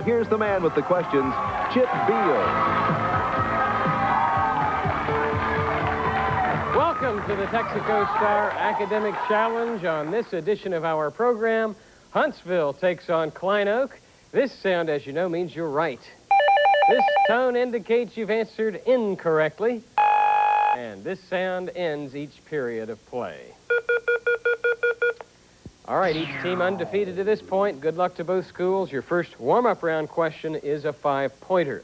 here's the man with the questions, Chip Beal. Welcome to the Texaco Star Academic Challenge. On this edition of our program, Huntsville takes on Klein Oak. This sound, as you know, means you're right. This tone indicates you've answered incorrectly. And this sound ends each period of play. All right, each team undefeated to this point. Good luck to both schools. Your first warm-up round question is a 5-pointer.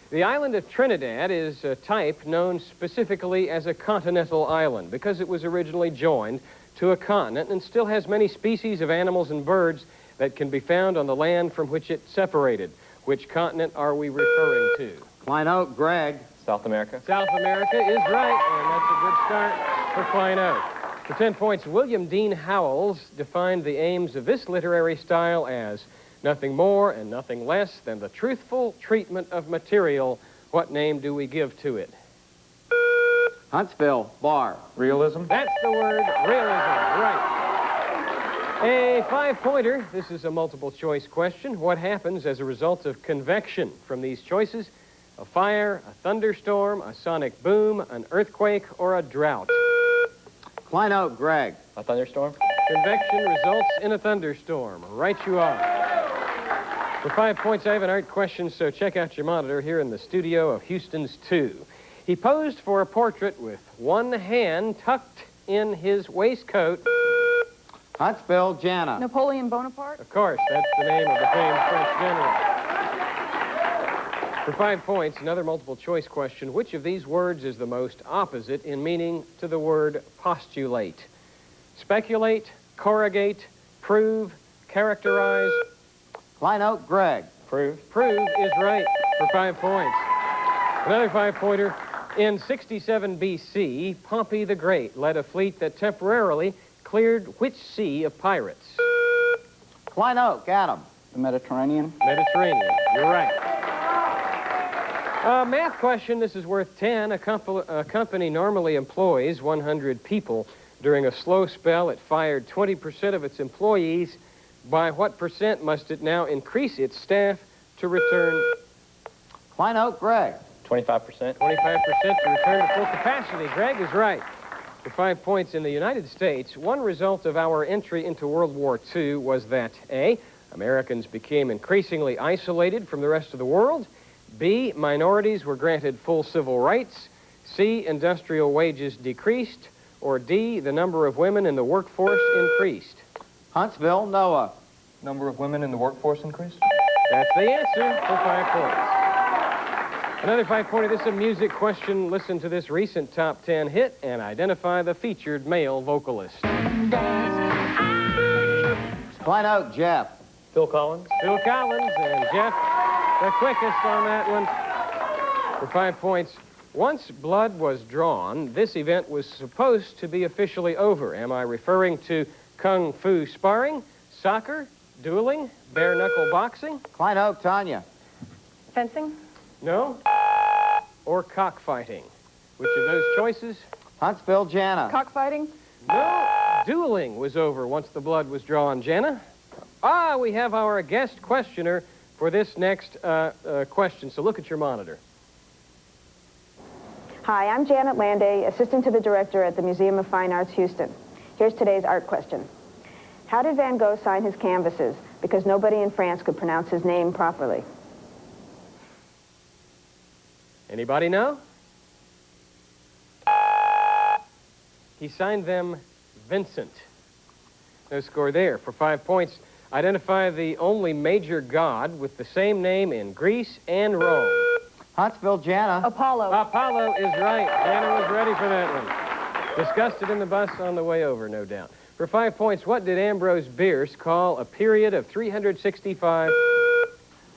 The island of Trinidad is a type known specifically as a continental island because it was originally joined to a continent and still has many species of animals and birds that can be found on the land from which it separated. Which continent are we referring to? Klein Oak, Greg. South America. South America is right, and that's a good start for Klein Oak. For 10 points, William Dean Howells defined the aims of this literary style as nothing more and nothing less than the truthful treatment of material. What name do we give to it? Huntsville, bar. Realism. That's the word, realism, right. A 5-pointer. This is a multiple choice question. What happens as a result of convection from these choices? A fire, a thunderstorm, a sonic boom, an earthquake, or a drought? Klein Oak, Greg. A thunderstorm. Convection results in a thunderstorm. Right you are. For 5 points, I have an art question, so check out your monitor here in the studio of Houston's 2. He posed for a portrait with one hand tucked in his waistcoat. Huntsville, Jana. Napoleon Bonaparte? Of course, that's the name of the famed French general. For 5 points, another multiple choice question. Which of these words is the most opposite in meaning to the word postulate? Speculate, corrugate, prove, characterize. Klein Oak, Greg. Prove. Prove is right for 5 points. Another 5-pointer. In 67 B.C., Pompey the Great led a fleet that temporarily cleared which sea of pirates? Klein Oak, Adam. The Mediterranean. Mediterranean. You're right. Math question. This is worth 10. A company normally employs 100 people. During a slow spell, it fired 20% of its employees. By what percent must it now increase its staff to return? Klein Oak, Greg. 25%. 25% to return to full capacity. Greg is right. For 5 points, in the United States, one result of our entry into World War II was that A, Americans became increasingly isolated from the rest of the world, B, minorities were granted full civil rights, C, industrial wages decreased, or D, the number of women in the workforce increased. Huntsville, Noah. Number of women in the workforce increased? That's the answer for 5 points. Another 5-pointer. This is a music question. Listen to this recent top 10 hit and identify the featured male vocalist. Klein Oak, Jeff. Phil Collins. Phil Collins and Jeff, the quickest on that one. For 5 points. Once blood was drawn, this event was supposed to be officially over. Am I referring to kung fu sparring, soccer, dueling, bare-knuckle boxing? Klein Oak, Tanya. Fencing? No? Or cockfighting? Which of those choices? Huntsville, Jana. Cockfighting? No. Dueling was over once the blood was drawn. Jana? We have our guest questioner for this next question, so look at your monitor. Hi, I'm Janet Landay, assistant to the director at the Museum of Fine Arts, Houston. Here's today's art question. How did Van Gogh sign his canvases? Because nobody in France could pronounce his name properly. Anybody know? He signed them Vincent. No score there. For 5 points, identify the only major god with the same name in Greece and Rome. Huntsville, Jana. Apollo. Apollo is right. Jana was ready for that one. Discussed it in the bus on the way over, no doubt. For 5 points, what did Ambrose Bierce call a period of 365?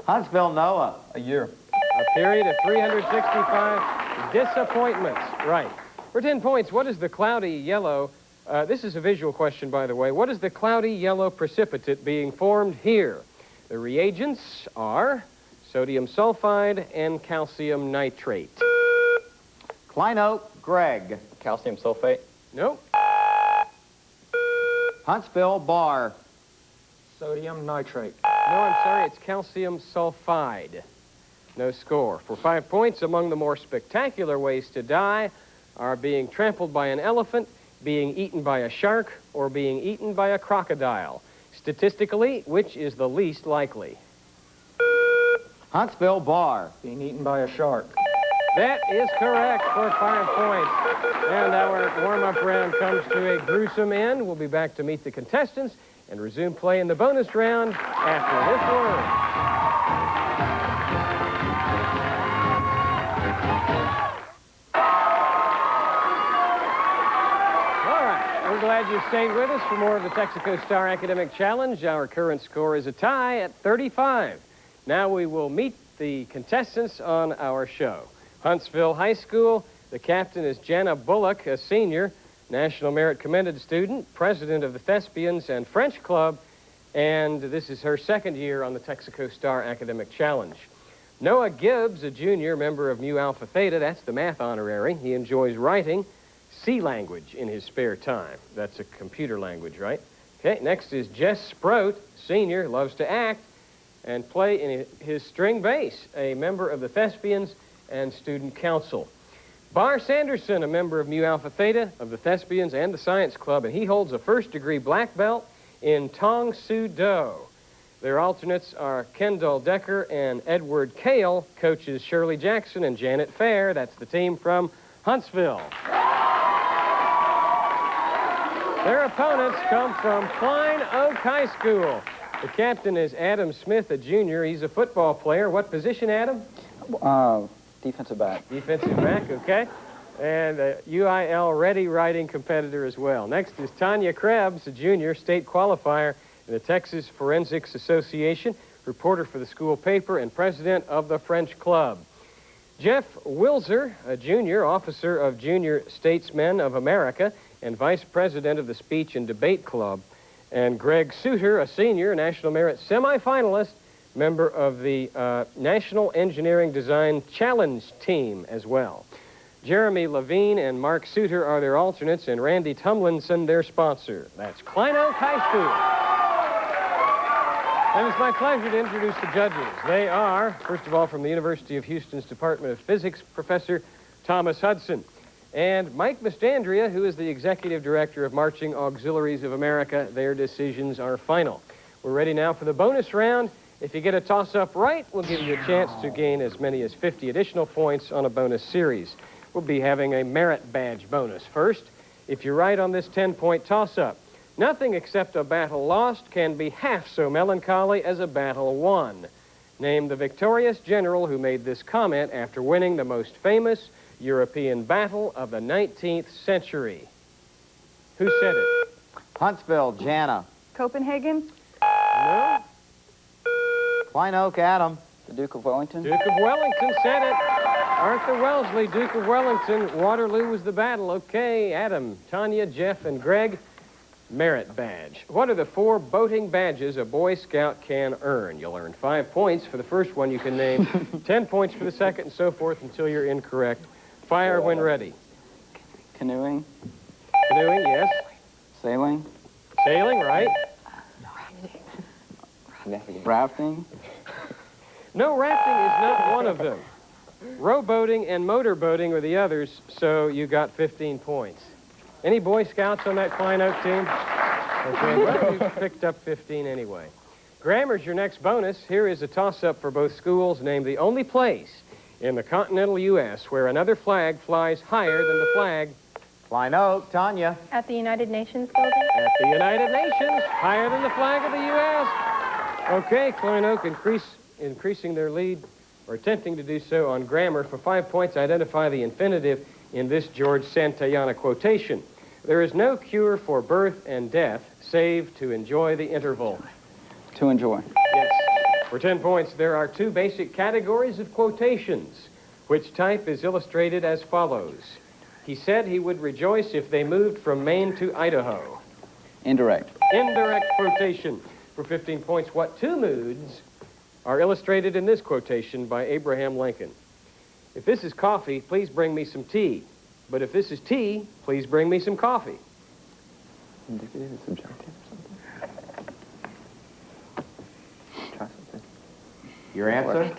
Huntsville, Noah. A year. A period of 365 disappointments. Right. For 10 points, what is the cloudy yellow... this is a visual question, by the way. What is the cloudy yellow precipitate being formed here? The reagents are sodium sulfide and calcium nitrate. Klein Oak, Greg. Calcium sulfate. Nope. Huntsville, bar. Sodium nitrate. No, I'm sorry, it's calcium sulfide. No score. For 5 points, among the more spectacular ways to die are being trampled by an elephant, being eaten by a shark, or being eaten by a crocodile. Statistically, which is the least likely? Huntsville Bar. Being eaten by a shark. That is correct for 5 points. And our warm-up round comes to a gruesome end. We'll be back to meet the contestants and resume play in the bonus round after this word. All right, we're glad you stayed with us for more of the Texaco Star Academic Challenge. Our current score is a tie at 35. Now we will meet the contestants on our show. Huntsville High School, the captain is Jana Bullock, a senior, National Merit Commended student, president of the Thespians and French Club, and this is her second year on the Texaco Star Academic Challenge. Noah Gibbs, a junior, member of Mu Alpha Theta, that's the math honorary. He enjoys writing C language in his spare time. That's a computer language, right? Okay, next is Jess Sproat, senior, loves to act and play in his string bass, a member of the Thespians and Student Council. Bar Sanderson, a member of Mu Alpha Theta, of the Thespians and the Science Club, and he holds a first-degree black belt in Tong Soo Do. Their alternates are Kendall Decker and Edward Kale, coaches Shirley Jackson and Janet Fair. That's the team from Huntsville. Their opponents come from Klein Oak High School. The captain is Adam Smith, a junior. He's a football player. What position, Adam? Defensive back. Defensive back, okay. And a UIL ready writing competitor as well. Next is Tanya Krebs, a junior, state qualifier in the Texas Forensics Association, reporter for the school paper and president of the French Club. Jeff Wilzer, a junior, officer of Junior Statesmen of America and vice president of the Speech and Debate Club. And Greg Suter, a senior, National Merit semifinalist, member of the National Engineering Design Challenge team as well. Jeremy Levine and Mark Suter are their alternates, and Randy Tumlinson their sponsor. That's Klein Oak High School. And it's my pleasure to introduce the judges. They are, first of all, from the University of Houston's Department of Physics, Professor Thomas Hudson, and Mike Mastandria, who is the Executive Director of Marching Auxiliaries of America. Their decisions are final. We're ready now for the bonus round. If you get a toss-up right, we'll give you a chance to gain as many as 50 additional points on a bonus series. We'll be having a merit badge bonus first. If you're right on this 10-point toss-up, nothing except a battle lost can be half so melancholy as a battle won. Name the victorious general who made this comment after winning the most famous European battle of the 19th century. Who said it? Huntsville, Jana. Copenhagen. No? Klein Oak, Adam. The Duke of Wellington. Duke of Wellington said it. Arthur Wellesley, Duke of Wellington. Waterloo was the battle. Okay, Adam, Tanya, Jeff, and Greg. Merit badge. What are the 4 boating badges a Boy Scout can earn? You'll earn 5 points for the first one you can name, 10 points for the second, and so forth until you're incorrect. Fire when ready. Canoeing. Canoeing, yes. Sailing. Sailing, right. Rafting. No, rafting is not one of them. Rowboating and motorboating are the others, so you got 15 points. Any Boy Scouts on that Klein Oak team? Okay, well, you picked up 15 anyway. Grammar's your next bonus. Here is a toss-up for both schools. Name the only place in the continental U.S. where another flag flies higher than the flag. Klein Oak, Tanya. At the United Nations building. At the United Nations, higher than the flag of the U.S. Okay, Klein Oak increasing their lead, or attempting to do so on grammar. For 5 points, identify the infinitive in this George Santayana quotation. There is no cure for birth and death, save to enjoy the interval. To enjoy. Yes. For 10 points, there are 2 basic categories of quotations, which type is illustrated as follows. He said he would rejoice if they moved from Maine to Idaho. Indirect. Indirect quotation. For 15 points, what 2 moods are illustrated in this quotation by Abraham Lincoln? If this is coffee, please bring me some tea. But if this is tea, please bring me some coffee. Indicative and subjunctive or something? Your answer?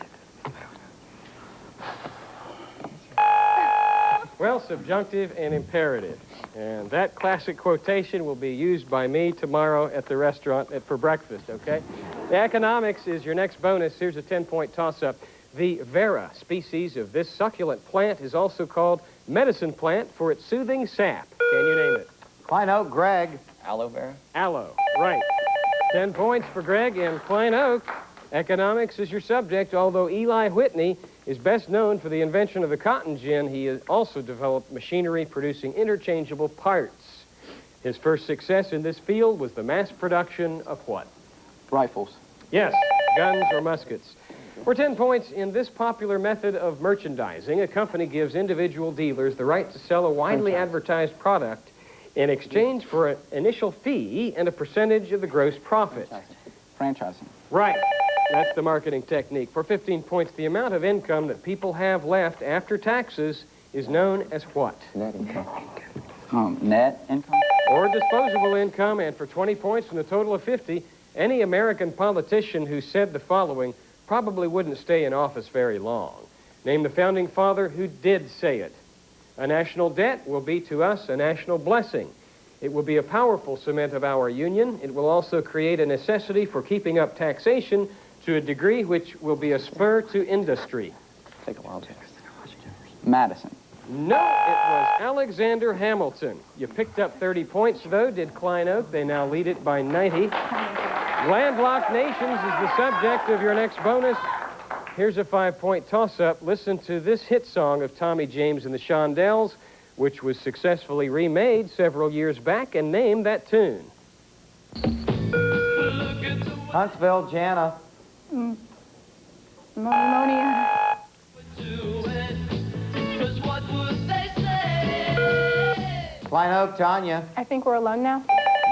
Well, subjunctive and imperative. And that classic quotation will be used by me tomorrow at the restaurant for breakfast, okay? The economics is your next bonus. Here's a 10-point toss-up. The Vera species of this succulent plant is also called medicine plant for its soothing sap. Can you name it? Klein Oak, Greg. Aloe vera. Aloe. Right. 10 points for Greg and Klein Oak. Economics is your subject. Although Eli Whitney is best known for the invention of the cotton gin, he has also developed machinery producing interchangeable parts. His first success in this field was the mass production of what? Rifles. Yes, guns or muskets. For 10 points, in this popular method of merchandising, a company gives individual dealers the right to sell a widely advertised product in exchange for an initial fee and a percentage of the gross profit. Franchising. Right. That's the marketing technique. For 15 points, the amount of income that people have left after taxes is known as what? Net income. Net income. Or disposable income. And for 20 points from a total of 50, any American politician who said the following probably wouldn't stay in office very long. Name the founding father who did say it. A national debt will be to us a national blessing. It will be a powerful cement of our union. It will also create a necessity for keeping up taxation to a degree which will be a spur to industry. Take a wild guess. Madison. No, it was Alexander Hamilton. You picked up 30 points, though, did Klein Oak. They now lead it by 90. Landlocked nations is the subject of your next bonus. Here's a 5-point toss-up. Listen to this hit song of Tommy James and the Shondells, which was successfully remade several years back, and name that tune. Huntsville, Jana. Pneumonia. Klein Oak, Tanya. I think we're alone now.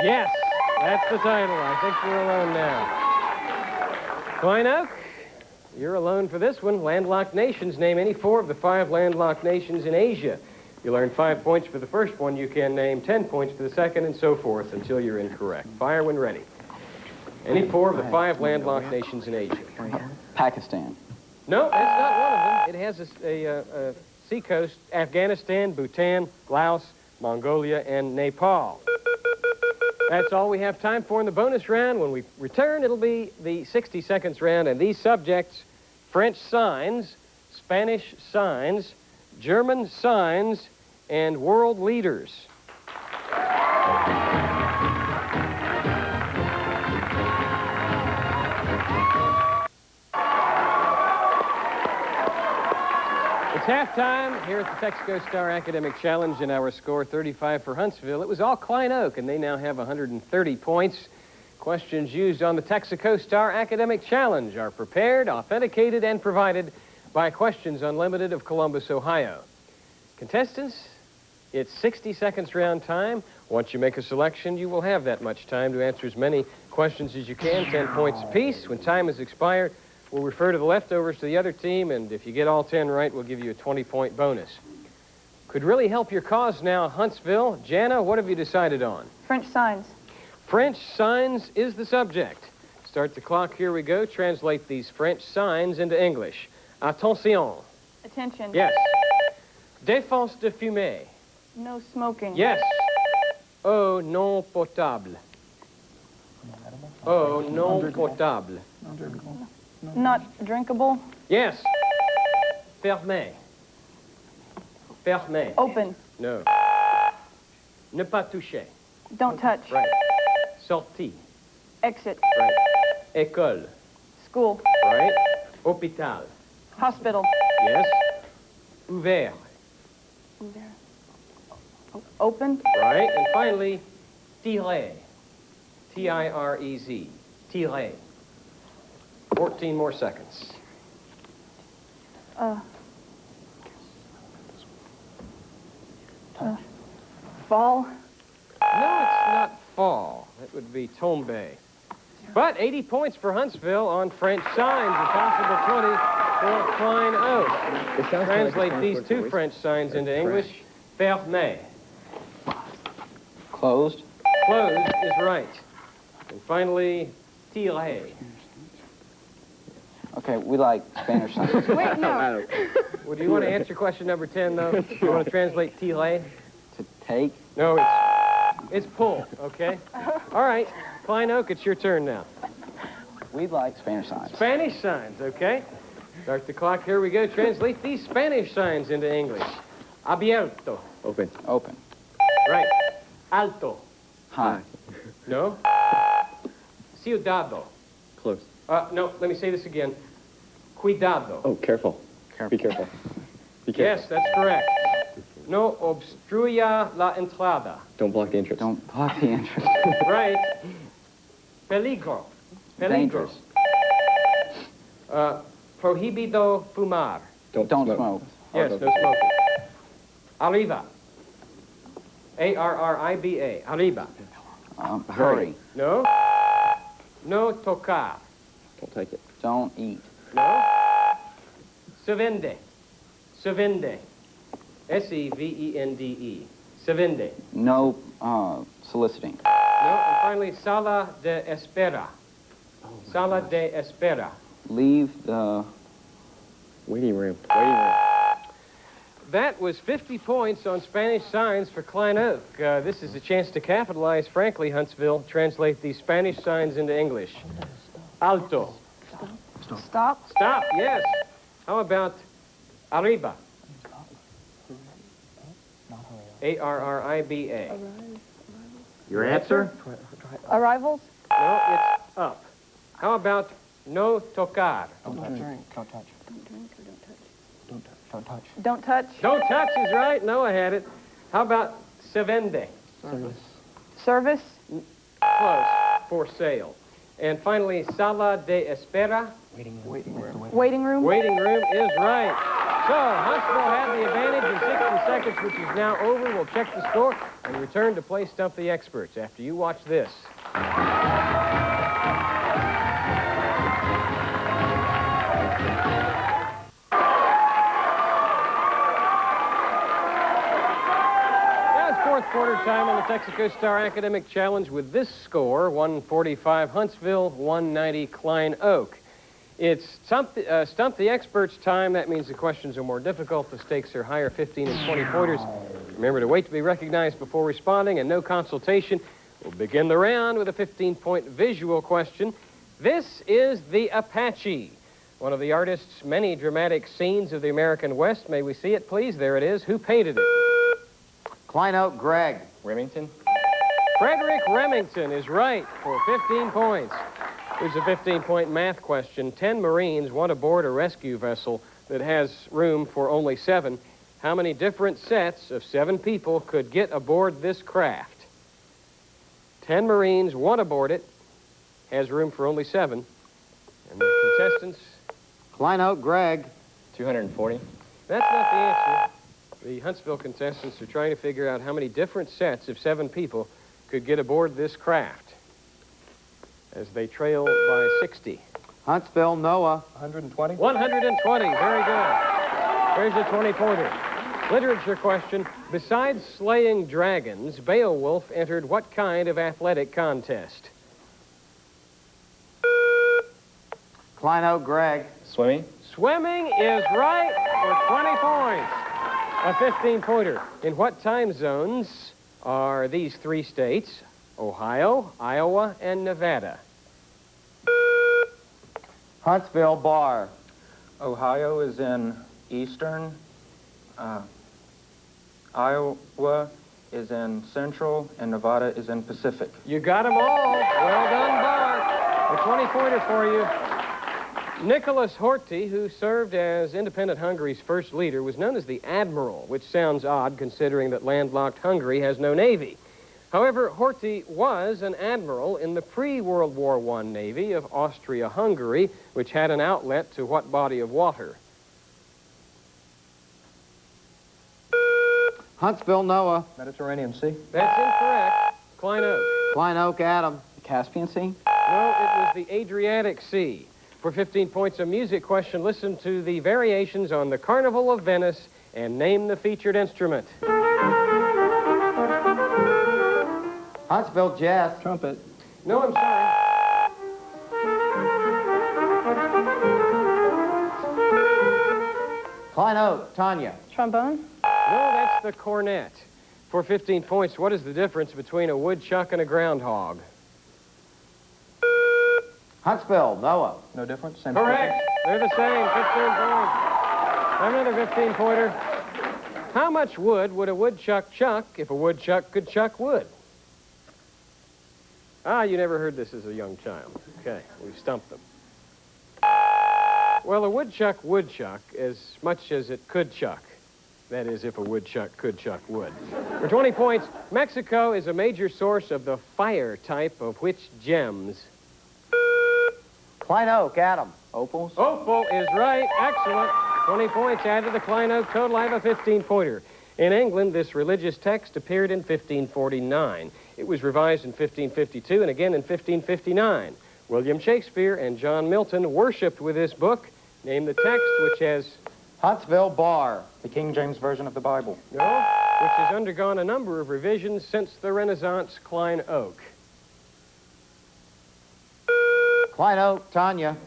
Yes, that's the title. I think we're alone now. Klein Oak, you're alone for this one. Landlocked nations. Name any 4 of the 5 landlocked nations in Asia. You learn 5 points for the first one. You can name 10 points for the second, and so forth until you're incorrect. Fire when ready. Any 4 of the 5 landlocked nations in Asia. Pakistan. No, that's not one of them. It has a seacoast: Afghanistan, Bhutan, Laos, Mongolia, and Nepal. That's all we have time for in the bonus round. When we return, it'll be the 60 seconds round, and these subjects: French signs, Spanish signs, German signs, and world leaders. It's halftime here at the Texaco Star Academic Challenge, and our score 35 for Huntsville. It was all Klein Oak, and they now have 130 points. Questions used on the Texaco Star Academic Challenge are prepared, authenticated, and provided by Questions Unlimited of Columbus, Ohio. Contestants, it's 60 seconds round time. Once you make a selection, you will have that much time to answer as many questions as you can, 10 points apiece. When time has expired, we'll refer to the leftovers to the other team, and if you get all 10 right, we'll give you a 20-point bonus. Could really help your cause now, Huntsville. Jana, what have you decided on? French signs. French signs is the subject. Start the clock, here we go. Translate these French signs into English. Attention. Attention. Yes. Défense de fumer. No smoking. Yes. Eau non potable. Eau non potable. Not drinkable. Yes. Fermé. Fermé. Open. No. Ne pas toucher. Don't touch. Right. Sortie. Exit. Right. École. School. Right. Hôpital. Hospital. Yes. Ouvert. Open. Right. And finally, tirer. T-I-R-E-Z. Tirer. 14 more seconds. Fall. No, it's not fall. That would be tombe. But 80 points for Huntsville on French signs, a possible 20 for Klein Oak. Translate these 2 French signs into English. Fermé. Closed. Closed is right. And finally, tirer. Okay, we like Spanish signs. Wait, no. Well, do you want to answer question number 10, though? Do you want to translate tile? To take. No, it's pull, okay? All right, Klein Oak, it's your turn now. We like Spanish signs. Spanish signs, okay? Start the clock, here we go. Translate these Spanish signs into English. Abierto. Open. Open. Right. Alto. High. No. Ciudado. Close. No, let me say this again. Cuidado. Oh, careful. Careful. Be careful. Be careful. Yes, that's correct. No obstruya la entrada. Don't block the entrance. Don't block the entrance. Right. Peligro. Peligro. Dangerous. Prohibido fumar. Don't Smoke. Yes, no smoking. Arriba. A-R-R-I-B-A. Arriba. Hurry. No. No tocar. Don't take it. Don't eat. No. Se vende. Se vende. S-E-V-E-N-D-E. Se vende. No soliciting. No. And finally, sala de espera. Sala de espera. Leave the... Waiting room. Waiting room. That was 50 points on Spanish signs for Klein Oak. This is a chance to capitalize. Frankly, Huntsville, translate these Spanish signs into English. Alto. Stop. Stop, yes. How about arriba? A-R-R-I-B-A. Your answer? Arrivals. No, it's up. How about no tocar? Don't touch. Don't touch is right. No, I had it. How about se vende? Service. Close. For sale. And finally, sala de espera? Waiting room. Waiting room is right. So, Huntsville had the advantage in 60 seconds, which is now over. We'll check the score and return to play Stump the Experts after you watch this. Fourth quarter time on the Texaco Star Academic Challenge with this score, 145 Huntsville, 190 Klein Oak. It's Stump the Experts time. That means the questions are more difficult. The stakes are higher, 15 and 20 pointers. Remember to wait to be recognized before responding and no consultation. We'll begin the round with a 15-point visual question. This is the Apache, one of the artist's many dramatic scenes of the American West. May we see it, please? There it is. Who painted it? Klein Oak, Greg. Remington? Frederick Remington is right for 15 points. Here's a 15-point math question. 10 Marines want aboard a rescue vessel that has room for only 7. How many different sets of 7 people could get aboard this craft? 10 Marines want aboard it, has room for only 7. And the contestants? Klein Oak, Greg. 240? That's not the answer. The Huntsville contestants are trying to figure out how many different sets of 7 people could get aboard this craft as they trail by 60. Huntsville, Noah. 120. 120, very good. There's a 20-pointer. Literature question. Besides slaying dragons, Beowulf entered what kind of athletic contest? Klein Oak, Greg. Swimming? Swimming is right for 20 points. A 15-pointer. In what time zones are these 3 states? Ohio, Iowa, and Nevada. Huntsville, Bar. Ohio is in Eastern. Iowa is in Central, and Nevada is in Pacific. You got them all. Well done, Bart. A 20-pointer for you. Nicholas Horthy, who served as independent Hungary's first leader, was known as the Admiral, which sounds odd considering that landlocked Hungary has no navy. However, Horthy was an admiral in the pre-World War I Navy of Austria-Hungary, which had an outlet to what body of water? Huntsville, Noah. Mediterranean Sea. That's incorrect. Klein Oak. Klein Oak, Adam. The Caspian Sea? No, it was the Adriatic Sea. For 15 points, a music question. Listen to the variations on the Carnival of Venice and name the featured instrument. Huntsville, Jess. Trumpet. No, I'm sorry. Klein Oak, Tanya. Trombone. No, that's the cornet. For 15 points, what is the difference between a woodchuck and a groundhog? Huntsville, Noah. No difference? Same Correct. They're the same. 15 points. Another 15-pointer. How much wood would a woodchuck chuck if a woodchuck could chuck wood? Ah, you never heard this as a young child. Okay, we've stumped them. Well, a woodchuck would chuck as much as it could chuck. That is, if a woodchuck could chuck wood. For 20 points, Mexico is a major source of the fire type of which gems? Klein Oak, Adam. Opals? Opal is right. Excellent. 20 points add to the Klein Oak total. I have a 15-pointer. In England, this religious text appeared in 1549. It was revised in 1552 and again in 1559. William Shakespeare and John Milton worshipped with this book. Name the text, which has... Huntsville, Bar. The King James Version of the Bible. No, which has undergone a number of revisions since the Renaissance. Klein Oak. Klein Oak, Tanya.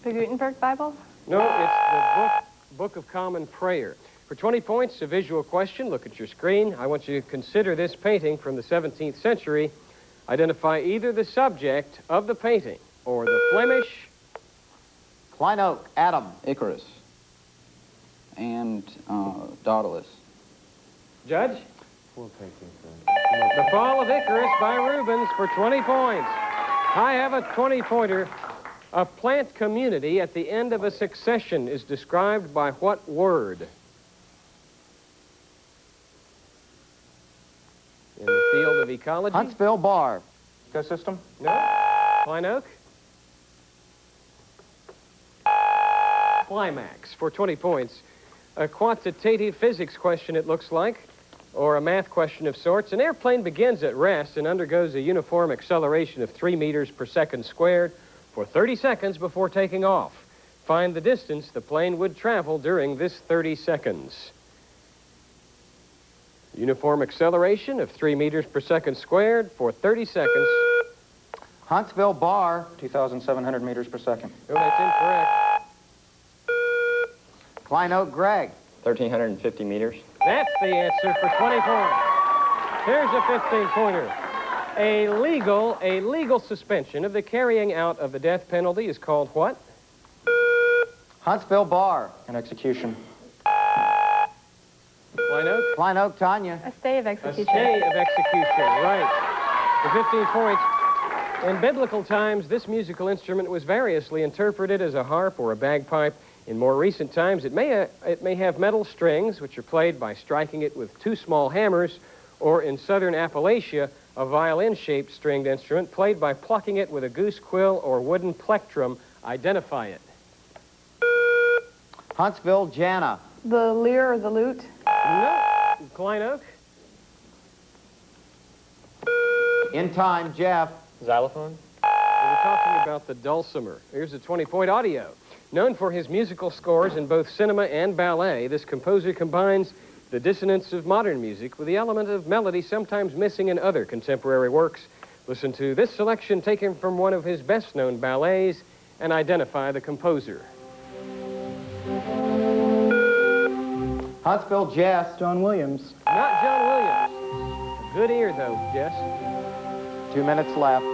The Gutenberg Bible. No, it's the Book of Common Prayer. For 20 points, a visual question. Look at your screen. I want you to consider this painting from the 17th century. Identify either the subject of the painting or the Flemish. Klein Oak, Adam. Icarus. And Daedalus. Judge? The Fall of Icarus by Rubens for 20 points. I have a 20-pointer. A plant community at the end of a succession is described by what word? In the field of ecology? Huntsville, Bar. Ecosystem? No. Klein Oak? Climax for 20 points. A quantitative physics question, it looks like, or a math question of sorts. An airplane begins at rest and undergoes a uniform acceleration of 3 meters per second squared for 30 seconds before taking off. Find the distance the plane would travel during this 30 seconds. Uniform acceleration of 3 meters per second squared for 30 seconds. Huntsville, Bar. 2,700 meters per second. Oh, that's incorrect. Klein Oak, Greg. 1,350 meters. That's the answer for 20 points. Here's a 15-pointer. A legal suspension of the carrying out of the death penalty is called what? Huntsville, Bar. An execution. Klein Oak? Klein Oak, Tanya. A stay of A execution. stay of execution, right. For 15 points. In biblical times, this musical instrument was variously interpreted as a harp or a bagpipe. In more recent times, it may have metal strings, which are played by striking it with 2 small hammers, or in southern Appalachia, a violin-shaped stringed instrument played by plucking it with a goose quill or wooden plectrum. Identify it. Huntsville, Jana. The lyre or the lute. No. Klein Oak? In Time, Jeff. Xylophone? We're talking about the dulcimer. Here's a 20-point audio. Known for his musical scores in both cinema and ballet, this composer combines the dissonance of modern music with the element of melody sometimes missing in other contemporary works. Listen to this selection taken from one of his best-known ballets and identify the composer. Huntsville, Jess. John Williams. Not John Williams. A good ear, though, Jess. 2 minutes left.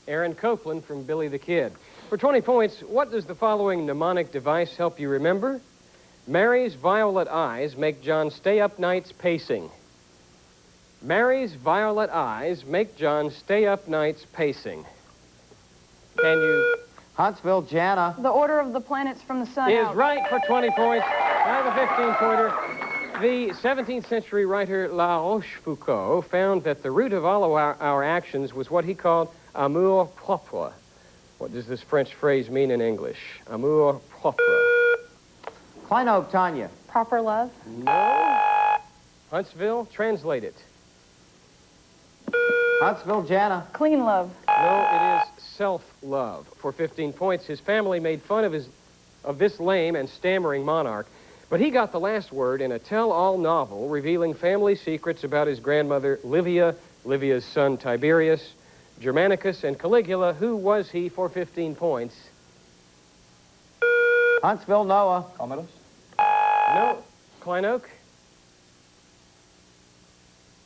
Aaron Copeland from Billy the Kid. For 20 points, what does the following mnemonic device help you remember? Mary's violet eyes make John stay up nights pacing. Mary's violet eyes make John stay up nights pacing. Can you... Huntsville, Jana. The order of the planets from the sun Is out. right for 20 points. I have a 15-pointer. The 17th century writer La Rochefoucauld found that the root of all of our actions was what he called amour propre. What does this French phrase mean in English? Amour propre. Klein Oak, Tanya. Proper love. No. Huntsville, translate it. Huntsville, Jana. Clean love. No, it is self-love. For 15 points, his family made fun of this lame and stammering monarch, but he got the last word in a tell-all novel revealing family secrets about his grandmother, Livia Livia's son Tiberius, Germanicus, and Caligula. Who was he for 15 points? Huntsville, Noah. Commodus? No. Klein Oak?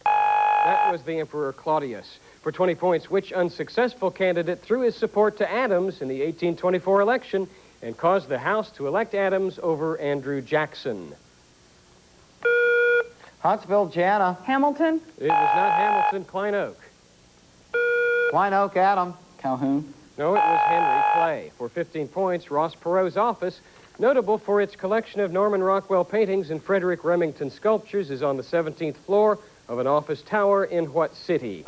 That was the Emperor Claudius. For 20 points, which unsuccessful candidate threw his support to Adams in the 1824 election and caused the House to elect Adams over Andrew Jackson? Huntsville, Jana. Hamilton? It was not Hamilton. Klein Oak. Klein Oak, Adam. Calhoun. No, it was Henry Clay. For 15 points, Ross Perot's office, notable for its collection of Norman Rockwell paintings and Frederick Remington sculptures, is on the 17th floor of an office tower in what city?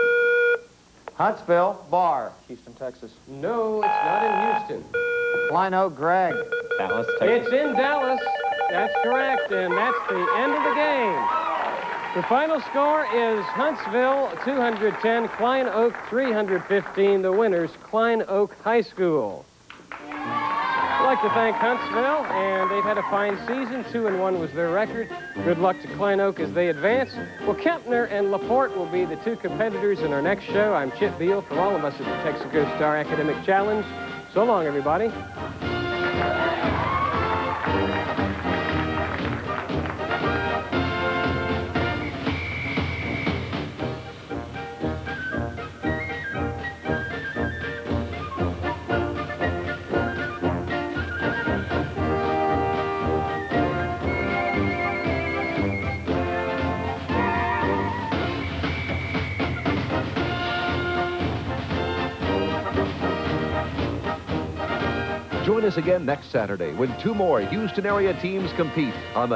Huntsville, Barr. Houston, Texas. No, it's not in Houston. Klein Oak, Greg. Dallas, Texas. It's in Dallas. That's correct, and that's the end of the game. The final score is Huntsville 210, Klein Oak 315. The winners, Klein Oak High School. I'd like to thank Huntsville, and they've had a fine season. 2-1 was their record. Good luck to Klein Oak as they advance. Well, Kempner and Laporte will be the two competitors in our next show. I'm Chip Beal from all of us at the Texaco Star Academic Challenge. So long, everybody. Join us again next Saturday when two more Houston area teams compete on the